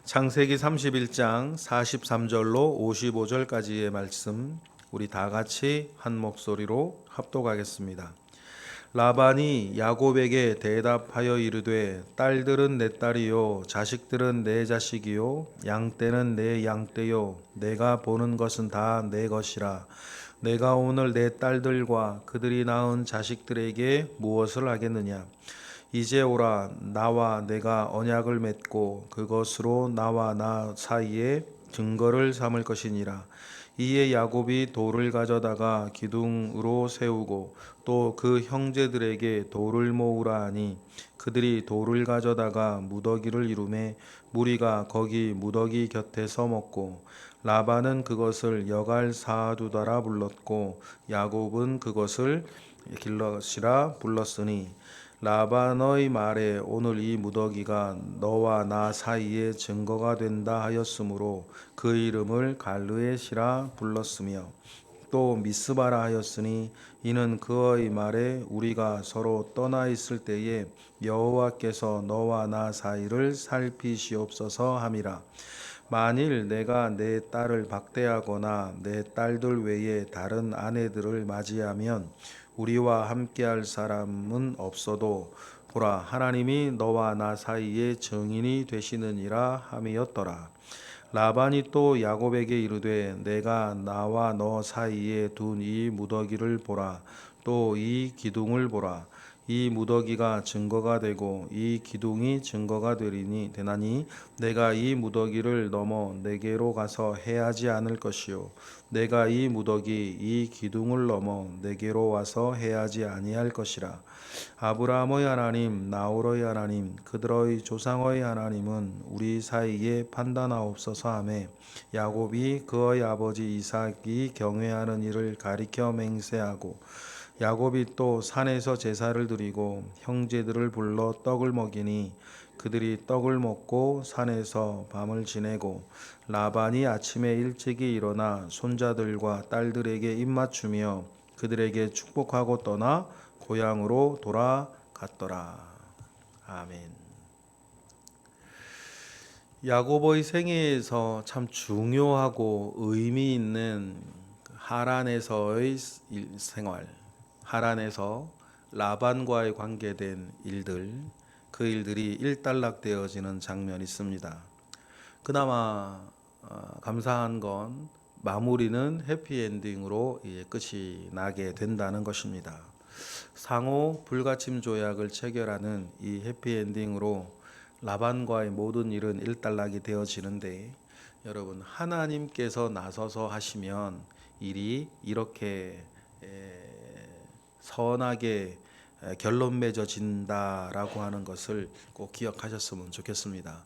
창세기 31장 43절로 55절까지의 말씀 우리 다 같이 한 목소리로 합독하겠습니다. 라반이 야곱에게 대답하여 이르되 딸들은 내 딸이요 자식들은 내 자식이요 양떼는 내 양떼요 내가 보는 것은 다 내 것이라. 내가 오늘 내 딸들과 그들이 낳은 자식들에게 무엇을 하겠느냐. 이제 오라. 나와 내가 언약을 맺고 그것으로 나와 나 사이에 증거를 삼을 것이니라. 이에 야곱이 돌을 가져다가 기둥으로 세우고 또 그 형제들에게 돌을 모으라 하니 그들이 돌을 가져다가 무더기를 이루매 무리가 거기 무더기 곁에서 먹고 라반은 그것을 여갈 사두다라 불렀고 야곱은 그것을 길럿이라 불렀으니 라반의 말에 오늘 이 무더기가 너와 나 사이에 증거가 된다 하였으므로 그 이름을 갈르엣이라 불렀으며 또 미스바라 하였으니 이는 그의 말에 우리가 서로 떠나 있을 때에 여호와께서 너와 나 사이를 살피시옵소서 함이라. 만일 내가 내 딸을 박대하거나 내 딸들 외에 다른 아내들을 맞이하면 우리와 함께할 사람은 없어도 보라 하나님이 너와 나 사이에 증인이 되시느니라 함이었더라. 라반이 또 야곱에게 이르되 내가 나와 너 사이에 둔 이 무더기를 보라. 또 이 기둥을 보라. 이 무더기가 증거가 되고 이 기둥이 증거가 되나니 내가 이 무더기를 넘어 내게로 가서 해하지 않을 것이요 내가 이 무더기 이 기둥을 넘어 내게로 와서 해하지 아니할 것이라. 아브라함의 하나님 나홀의 하나님 그들의 조상의 하나님은 우리 사이에 판단하옵소서 하매 야곱이 그의 아버지 이삭이 경외하는 일을 가리켜 맹세하고 야곱이 또 산에서 제사를 드리고 형제들을 불러 떡을 먹이니 그들이 떡을 먹고 산에서 밤을 지내고 라반이 아침에 일찍이 일어나 손자들과 딸들에게 입맞추며 그들에게 축복하고 떠나 고향으로 돌아갔더라. 아멘. 야곱의 생애에서 참 중요하고 의미 있는 하란에서의 생활, 하란에서 라반과의 관계된 일들, 그 일들이 일단락되어지는 장면이 있습니다. 그나마 감사한 건 마무리는 해피엔딩으로 끝이 나게 된다는 것입니다. 상호 불가침 조약을 체결하는 이 해피엔딩으로 라반과의 모든 일은 일단락이 되어지는데 여러분 하나님께서 나서서 하시면 일이 이렇게 선하게 결론 맺어진다라고 하는 것을 꼭 기억하셨으면 좋겠습니다.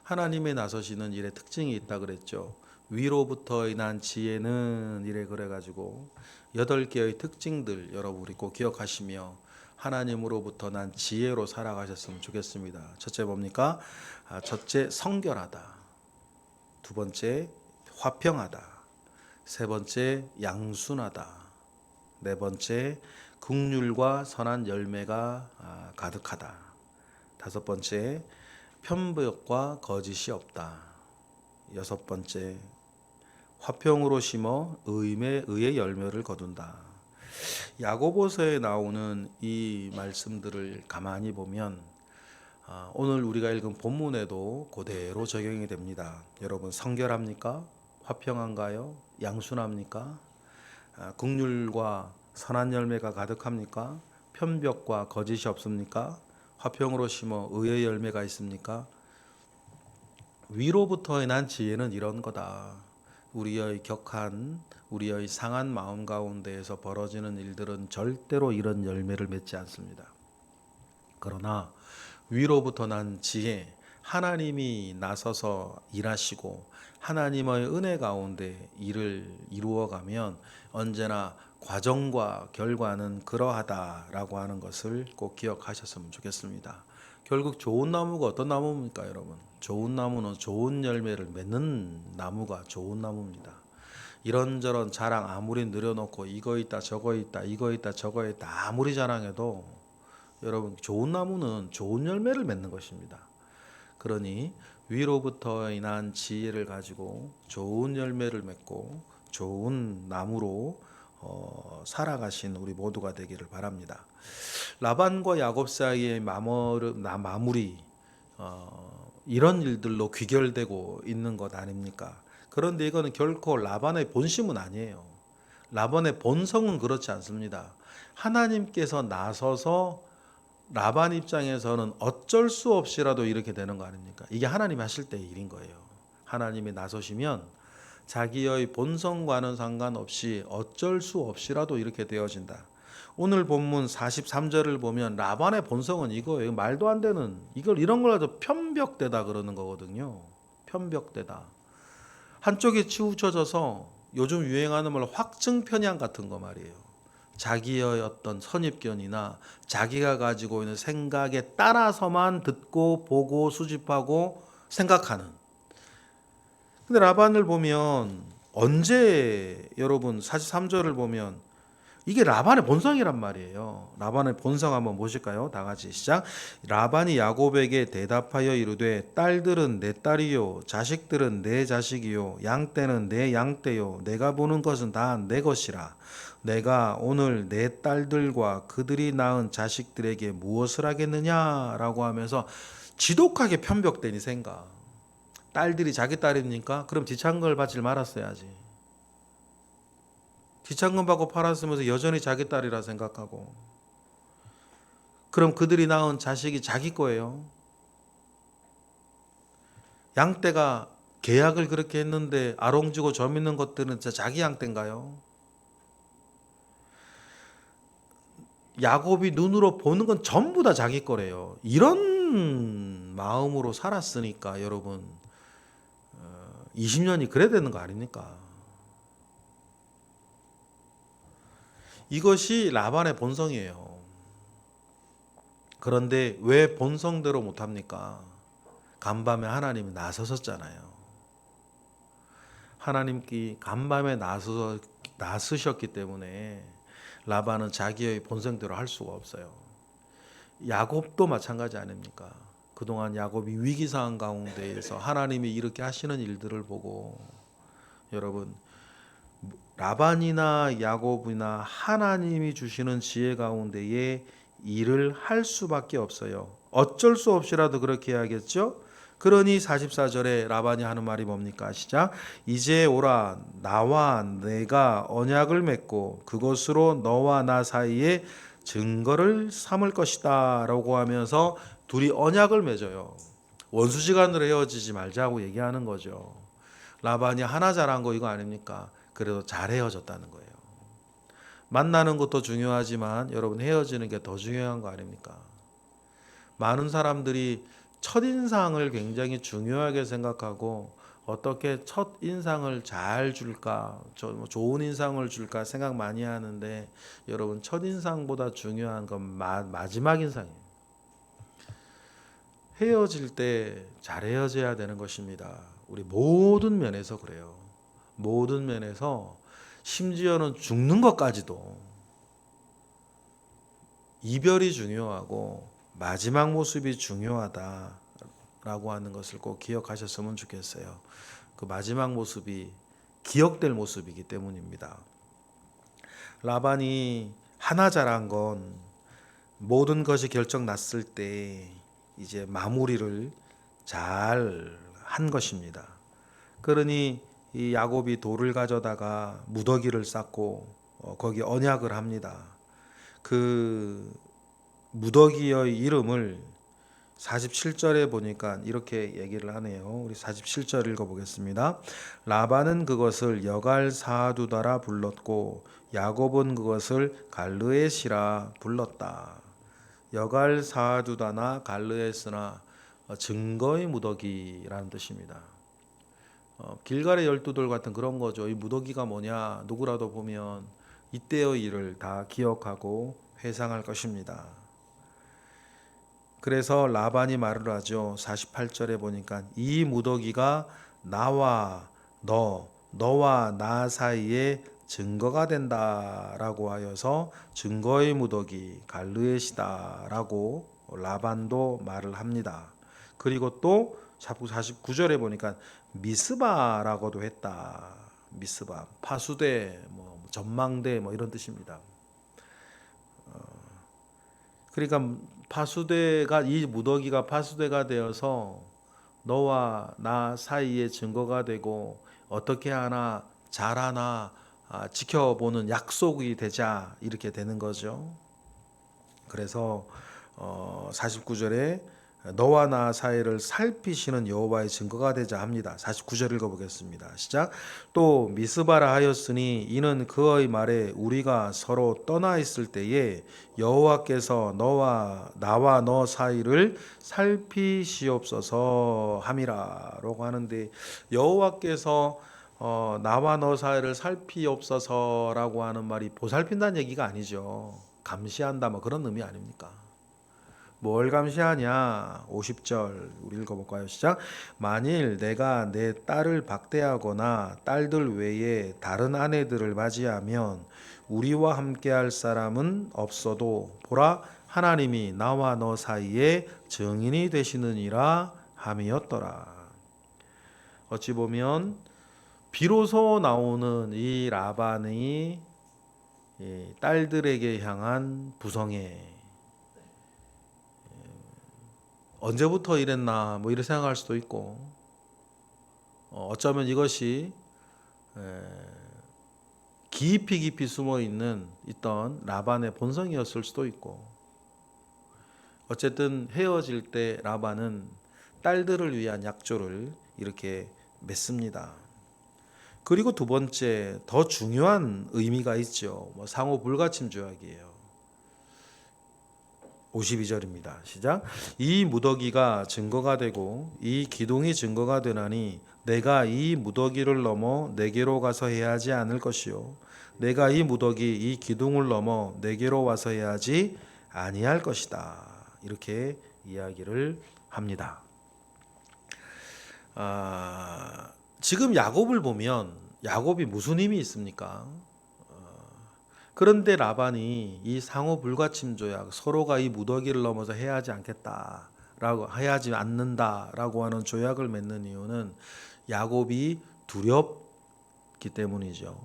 하나님의 나서시는 일의 특징이 있다 그랬죠. 위로부터 인한 지혜는 이래 그래가지고 8개의 특징들 여러분이 꼭 기억하시며 하나님으로부터 난 지혜로 살아가셨으면 좋겠습니다. 첫째 뭡니까? 첫째 성결하다. 두 번째 화평하다. 세 번째 양순하다. 네 번째 긍휼과 선한 열매가 가득하다. 다섯 번째 편벽과 거짓이 없다. 여섯 번째 화평으로 심어 의의 열매를 거둔다. 야고보서에 나오는 이 말씀들을 가만히 보면 오늘 우리가 읽은 본문에도 그대로 적용이 됩니다. 여러분 성결합니까? 화평한가요? 양순합니까? 긍휼과 선한 열매가 가득합니까? 편벽과 거짓이 없습니까? 화평으로 심어 의의 열매가 있습니까? 위로부터 인한 지혜는 이런 거다. 우리의 격한, 우리의 상한 마음 가운데에서 벌어지는 일들은 절대로 이런 열매를 맺지 않습니다. 그러나 위로부터 난 지혜, 하나님이 나서서 일하시고 하나님의 은혜 가운데 일을 이루어가면 언제나 과정과 결과는 그러하다라고 하는 것을 꼭 기억하셨으면 좋겠습니다. 결국 좋은 나무가 어떤 나무입니까, 여러분? 좋은 나무는 좋은 열매를 맺는 나무가 좋은 나무입니다. 이런저런 자랑 아무리 늘여놓고 이거 있다 저거 있다 이거 있다 저거 있다 아무리 자랑해도 여러분 좋은 나무는 좋은 열매를 맺는 것입니다. 그러니 위로부터 인한 지혜를 가지고 좋은 열매를 맺고 좋은 나무로 살아가신 우리 모두가 되기를 바랍니다. 라반과 야곱 사이의 마무리 이런 일들로 귀결되고 있는 것 아닙니까? 그런데 이거는 결코 라반의 본심은 아니에요. 라반의 본성은 그렇지 않습니다. 하나님께서 나서서 라반 입장에서는 어쩔 수 없이라도 이렇게 되는 거 아닙니까? 이게 하나님이 하실 때의 일인 거예요. 하나님이 나서시면 자기의 본성과는 상관없이 어쩔 수 없이라도 이렇게 되어진다. 오늘 본문 43절을 보면 라반의 본성은 이거예요. 말도 안 되는 이런 걸 가지고 편벽되다 그러는 거거든요. 편벽되다. 한쪽에 치우쳐져서 요즘 유행하는 말 확증 편향 같은 거 말이에요. 자기의 어떤 선입견이나 자기가 가지고 있는 생각에 따라서만 듣고 보고 수집하고 생각하는. 근데 라반을 보면 언제 여러분 43절을 보면 이게 라반의 본성이란 말이에요. 라반의 본성 한번 보실까요? 다 같이 시작. 라반이 야곱에게 대답하여 이르되 딸들은 내 딸이요 자식들은 내 자식이요 양떼는 내 양떼요 내가 보는 것은 다 내 것이라. 내가 오늘 내 딸들과 그들이 낳은 자식들에게 무엇을 하겠느냐라고 하면서 지독하게 편벽된 이 생각. 딸들이 자기 딸입니까? 그럼 지창금을 받질 말았어야지. 지창금 받고 팔았으면서 여전히 자기 딸이라 생각하고, 그럼 그들이 낳은 자식이 자기 거예요. 양떼가 계약을 그렇게 했는데 아롱지고 점 있는 것들은 진짜 자기 양떼인가요? 야곱이 눈으로 보는 건 전부 다 자기 거래요. 이런 마음으로 살았으니까 여러분 20년이 그래야 되는 거 아닙니까? 이것이 라반의 본성이에요. 그런데 왜 본성대로 못합니까? 간밤에 하나님이 나서셨잖아요. 하나님께 간밤에 나서셨기 때문에 라반은 자기의 본성대로 할 수가 없어요. 야곱도 마찬가지 아닙니까? 그동안 야곱이 위기상황 가운데에서 하나님이 이렇게 하시는 일들을 보고 여러분 라반이나 야곱이나 하나님이 주시는 지혜 가운데에 일을 할 수밖에 없어요. 어쩔 수 없이라도 그렇게 해야겠죠? 그러니 44절에 라반이 하는 말이 뭡니까? 시작. 이제 오라 나와 내가 언약을 맺고 그것으로 너와 나 사이에 증거를 삼을 것이다 라고 하면서 둘이 언약을 맺어요. 원수지간으로 헤어지지 말자고 얘기하는 거죠. 라반이 하나 잘한 거 이거 아닙니까? 그래도 잘 헤어졌다는 거예요. 만나는 것도 중요하지만 여러분 헤어지는 게 더 중요한 거 아닙니까? 많은 사람들이 첫인상을 굉장히 중요하게 생각하고 어떻게 첫인상을 잘 줄까, 좋은 인상을 줄까 생각 많이 하는데 여러분 첫인상보다 중요한 건 마지막 인상이에요. 헤어질 때 잘 헤어져야 되는 것입니다. 우리 모든 면에서 그래요. 모든 면에서 심지어는 죽는 것까지도 이별이 중요하고 마지막 모습이 중요하다라고 하는 것을 꼭 기억하셨으면 좋겠어요. 그 마지막 모습이 기억될 모습이기 때문입니다. 라반이 하나 잘한 건 모든 것이 결정 났을 때 이제 마무리를 잘 한 것입니다. 그러니 이 야곱이 돌을 가져다가 무더기를 쌓고 거기 언약을 합니다. 그 무더기의 이름을 47절에 보니까 이렇게 얘기를 하네요. 우리 47절 읽어보겠습니다. 라반은 그것을 여갈 사두다라 불렀고 야곱은 그것을 갈르에시라 불렀다. 여갈 사두다나 갈르에스나 증거의 무더기라는 뜻입니다. 길갈의 12돌 같은 그런 거죠. 이 무더기가 뭐냐? 누구라도 보면 이때의 일을 다 기억하고 회상할 것입니다. 그래서 라반이 말을 하죠. 48절에 보니까 이 무더기가 나와 너와 나 사이에 증거가 된다라고 하여서 증거의 무더기 갈르에시다라고 라반도 말을 합니다. 그리고 또 49절에 보니까 미스바라고도 했다. 미스바, 파수대, 뭐 전망대 뭐 이런 뜻입니다. 그러니까 파수대가 이 무더기가 파수대가 되어서 너와 나 사이에 증거가 되고 어떻게 하나 잘하나 지켜보는 약속이 되자 이렇게 되는 거죠. 그래서 49절에 너와 나 사이를 살피시는 여호와의 증거가 되자 합니다. 49절 읽어보겠습니다. 시작. 또 미스바라 하였으니 이는 그의 말에 우리가 서로 떠나 있을 때에 여호와께서 나와 너 사이를 살피시옵소서 함이라라고 하는데, 여호와께서 나와 너 사이를 살피옵소서라고 하는 말이 보살핀다는 얘기가 아니죠. 감시한다 뭐 그런 의미 아닙니까? 뭘 감시하냐? 50절 우리 읽어볼까요? 시작. 만일 내가 내 딸을 박대하거나 딸들 외에 다른 아내들을 맞이하면 우리와 함께할 사람은 없어도 보라, 하나님이 나와 너 사이에 증인이 되시느니라 함이었더라. 어찌 보면 비로소 나오는 이 라반의 딸들에게 향한 부성애, 언제부터 이랬나 뭐 이렇게 생각할 수도 있고, 어쩌면 이것이 깊이 숨어 있던 라반의 본성이었을 수도 있고, 어쨌든 헤어질 때 라반은 딸들을 위한 약조를 이렇게 맺습니다. 그리고 두 번째 더 중요한 의미가 있죠. 상호 불가침 조약이에요. 52절입니다. 시작. 이 무더기가 증거가 되고 이 기둥이 증거가 되나니 내가 이 무더기를 넘어 내게로 가서 해야지 않을 것이요 내가 이 무더기 이 기둥을 넘어 내게로 와서 해야지 아니할 것이다. 이렇게 이야기를 합니다. 지금 야곱을 보면 야곱이 무슨 힘이 있습니까? 그런데 라반이 이 상호 불가침 조약, 서로가 이 무더기를 넘어서 해야지 해야지 않는다라고 하는 조약을 맺는 이유는 야곱이 두렵기 때문이죠.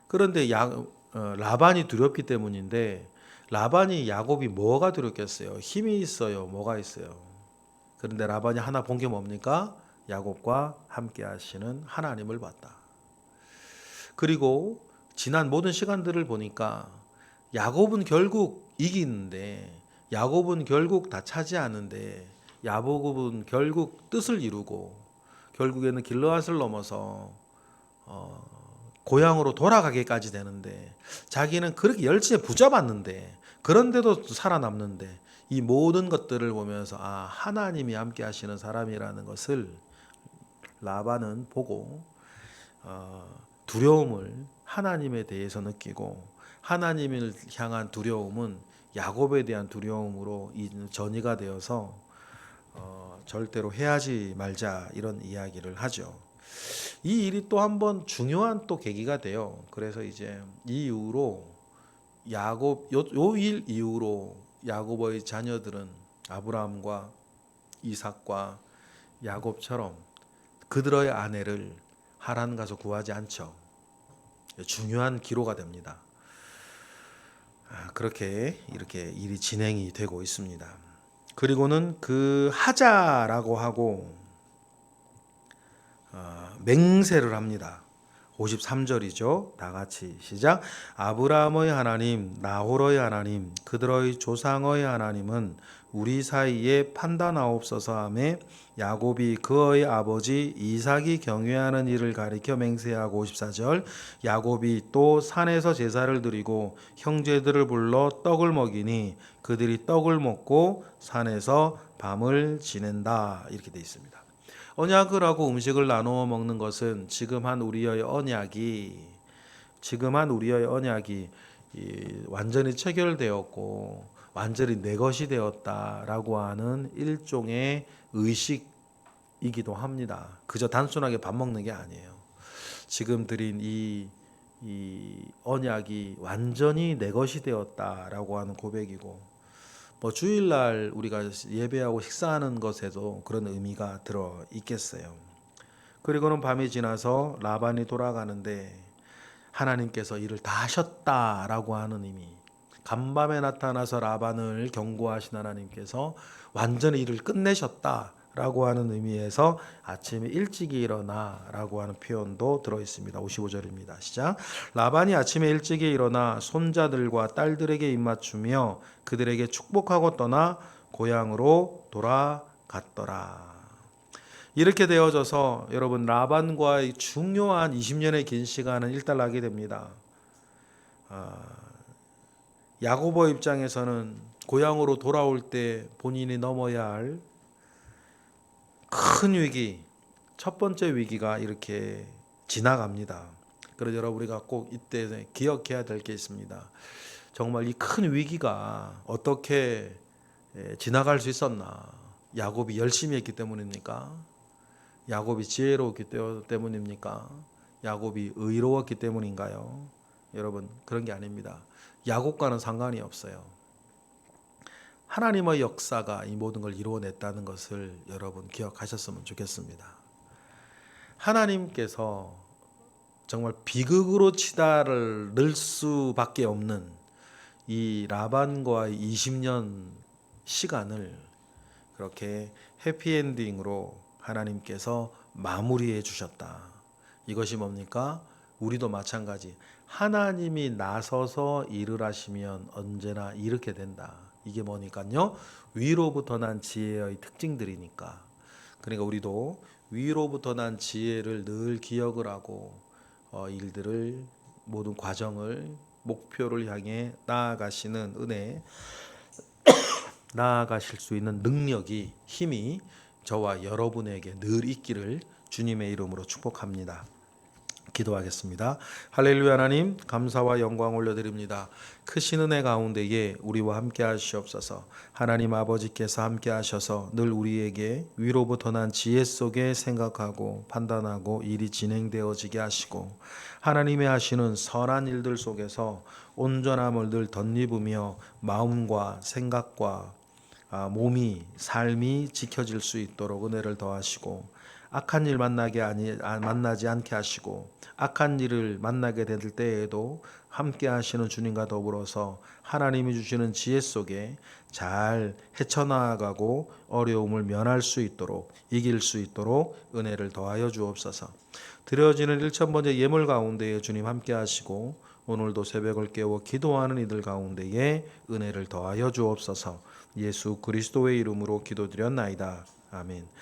그런데 라반이 두렵기 때문인데, 라반이 야곱이 뭐가 두렵겠어요? 힘이 있어요? 뭐가 있어요? 그런데 라반이 하나 본 게 뭡니까? 야곱과 함께 하시는 하나님을 봤다. 그리고 지난 모든 시간들을 보니까 야곱은 결국 이기는데, 야곱은 결국 다 차지하는데, 야곱은 결국 뜻을 이루고 결국에는 길르앗을 넘어서 고향으로 돌아가기까지 되는데, 자기는 그렇게 열심히 붙잡았는데 그런데도 살아남는데, 이 모든 것들을 보면서 하나님이 함께 하시는 사람이라는 것을 라반은 보고 두려움을 하나님에 대해서 느끼고, 하나님을 향한 두려움은 야곱에 대한 두려움으로 전이가 되어서 절대로 해하지 말자 이런 이야기를 하죠. 이 일이 또 한 번 중요한 또 계기가 돼요. 그래서 이제 이 이후로 요 일 이후로 야곱의 자녀들은 아브라함과 이삭과 야곱처럼 그들의 아내를 하란 가서 구하지 않죠. 중요한 기로가 됩니다. 그렇게 이렇게 일이 진행이 되고 있습니다. 그리고는 그 하자라고 하고 맹세를 합니다. 53절이죠. 다 같이 시작. 아브라함의 하나님, 나홀의 하나님, 그들의 조상의 하나님은 우리 사이에 판단하옵소서 하며 야곱이 그의 아버지 이삭이 경외하는 일을 가리켜 맹세하고, 54절 야곱이 또 산에서 제사를 드리고 형제들을 불러 떡을 먹이니 그들이 떡을 먹고 산에서 밤을 지낸다. 이렇게 되어 있습니다. 언약을 하고 음식을 나누어 먹는 것은 지금 한 우리의 언약이 완전히 체결되었고 완전히 내 것이 되었다라고 하는 일종의 의식이기도 합니다. 그저 단순하게 밥 먹는 게 아니에요. 지금 드린 이 언약이 완전히 내 것이 되었다라고 하는 고백이고, 뭐 주일날 우리가 예배하고 식사하는 것에도 그런 의미가 들어 있겠어요. 그리고는 밤이 지나서 라반이 돌아가는데 하나님께서 일을 다 하셨다라고 하는 의미. 간밤에 나타나서 라반을 경고하신 하나님께서 완전히 일을 끝내셨다라고 하는 의미에서 아침에 일찍 일어나라고 하는 표현도 들어 있습니다. 55절입니다. 시작. 라반이 아침에 일찍 일어나 손자들과 딸들에게 입맞추며 그들에게 축복하고 떠나 고향으로 돌아갔더라. 이렇게 되어져서 여러분 라반과의 중요한 20년의 긴 시간은 일단락이 됩니다. 야고보 입장에서는 고향으로 돌아올 때 본인이 넘어야 할 큰 위기, 첫 번째 위기가 이렇게 지나갑니다. 그래서 여러분 우리가 꼭 이때 기억해야 될 게 있습니다. 정말 이 큰 위기가 어떻게 지나갈 수 있었나? 야곱이 열심히 했기 때문입니까? 야곱이 지혜로웠기 때문입니까? 야곱이 의로웠기 때문인가요? 여러분 그런 게 아닙니다. 야곱과는 상관이 없어요. 하나님의 역사가 이 모든 걸 이루어냈다는 것을 여러분 기억하셨으면 좋겠습니다. 하나님께서 정말 비극으로 치달을 넣을 수밖에 없는 이 라반과의 20년 시간을 그렇게 해피엔딩으로 하나님께서 마무리해 주셨다. 이것이 뭡니까? 우리도 마찬가지. 하나님이 나서서 일을 하시면 언제나 이렇게 된다. 이게 뭐니까요? 위로부터 난 지혜의 특징들이니까. 그러니까 우리도 위로부터 난 지혜를 늘 기억을 하고 일들을 모든 과정을 목표를 향해 나아가시는 은혜, 나아가실 수 있는 능력이 힘이 저와 여러분에게 늘 있기를 주님의 이름으로 축복합니다. 기도하겠습니다. 할렐루야. 하나님 감사와 영광 올려드립니다. 크신 은혜 가운데에 우리와 함께 하시옵소서. 하나님 아버지께서 함께 하셔서 늘 우리에게 위로부터 난 지혜 속에 생각하고 판단하고 일이 진행되어지게 하시고 하나님의 하시는 선한 일들 속에서 온전함을 늘 덧입으며 마음과 생각과 몸이 삶이 지켜질 수 있도록 은혜를 더하시고 악한 일 만나지 않게 하시고 악한 일을 만나게 될 때에도 함께 하시는 주님과 더불어서 하나님이 주시는 지혜 속에 잘 헤쳐나가고 어려움을 면할 수 있도록 이길 수 있도록 은혜를 더하여 주옵소서. 드려지는 1000번째 예물 가운데에 주님 함께 하시고 오늘도 새벽을 깨워 기도하는 이들 가운데에 은혜를 더하여 주옵소서. 예수 그리스도의 이름으로 기도드렸나이다. 아멘.